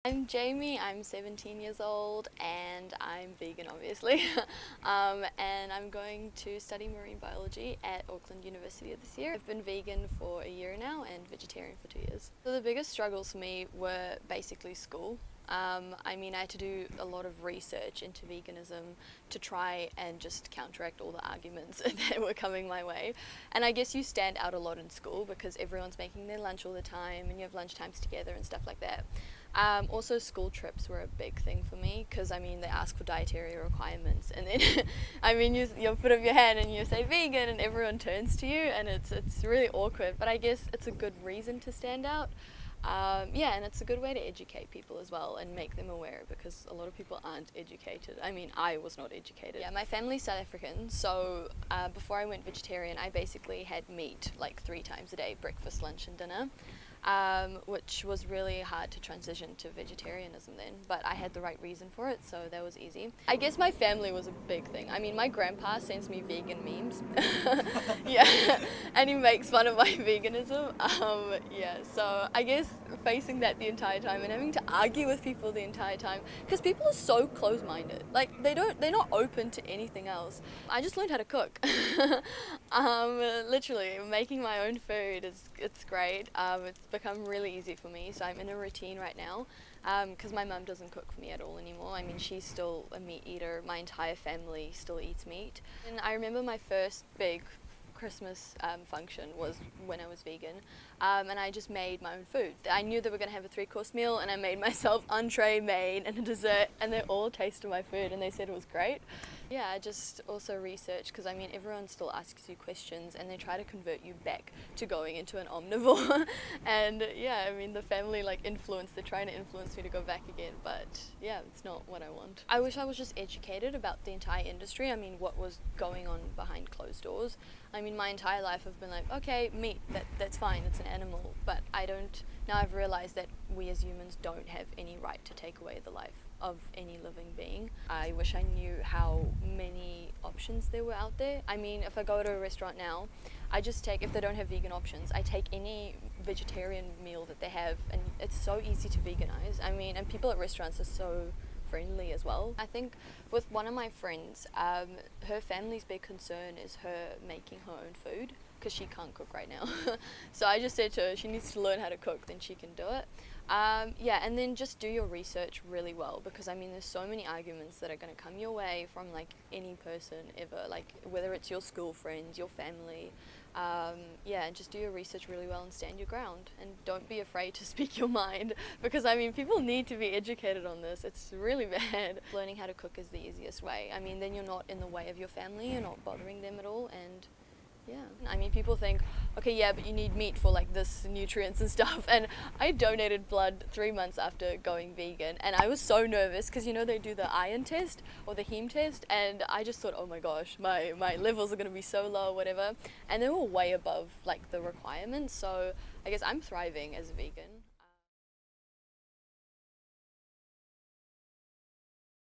I'm Jamie, I'm 17 years old and I'm vegan obviously. And I'm going to study marine biology at Auckland University this year. I've been vegan for a year now and vegetarian for 2 years. So the biggest struggles for me were basically school. I had to do a lot of research into veganism to try and just counteract all the arguments that were coming my way. And I guess you stand out a lot in school because everyone's making their lunch all the time and you have lunch times together and stuff like that. Also school trips were a big thing for me because they ask for dietary requirements and then you put up your hand and you say vegan and everyone turns to you and it's really awkward, but I guess it's a good reason to stand out. And it's a good way to educate people as well and make them aware because a lot of people aren't educated. I was not educated. Yeah, my family's South African, so before I went vegetarian, I basically had meat like 3 times a day, breakfast, lunch and dinner. Which was really hard to transition to vegetarianism then, but I had the right reason for it, so that was easy. I guess my family was a big thing. My grandpa sends me vegan memes. Yeah, and he makes fun of my veganism. So I guess facing that the entire time and having to argue with people the entire time, because people are so close-minded. Like, they're not open to anything else. I just learned how to cook. Literally, making my own food it's great. It's become really easy for me, so I'm in a routine right now because my mum doesn't cook for me at all anymore. She's still a meat eater. My entire family still eats meat. And I remember my first big Christmas function was when I was vegan, and I just made my own food. I knew they were going to have a 3-course meal and I made myself entree, main and a dessert, and they all tasted my food and they said it was great. Yeah, I just also researched because everyone still asks you questions and they try to convert you back to going into an omnivore. And yeah, the family they're trying to influence me to go back again, but yeah, it's not what I want. I wish I was just educated about the entire industry. What was going on behind closed doors. My entire life I've been like, okay, meat, that's fine, it's an animal, but now I've realized that we as humans don't have any right to take away the life of any living being. I wish I knew how many options there were out there. If I go to a restaurant now, I just take, if they don't have vegan options, I take any vegetarian meal that they have, and it's so easy to veganize. And people at restaurants are so friendly as well. I think with one of my friends, her family's big concern is her making her own food because she can't cook right now. So I just said to her, she needs to learn how to cook, then she can do it. And then just do your research really well because there's so many arguments that are going to come your way from any person ever, whether it's your school friends, your family. Just do your research really well and stand your ground and don't be afraid to speak your mind because people need to be educated on this. It's really bad. Learning how to cook is the easiest way. Then you're not in the way of your family, you're not bothering them at all, and yeah. People think, okay, yeah, but you need meat for this nutrients and stuff. And I donated blood 3 months after going vegan, and I was so nervous because they do the iron test or the heme test, and I just thought, oh my gosh, my levels are going to be so low or whatever, and they were way above the requirements. So I guess I'm thriving as a vegan.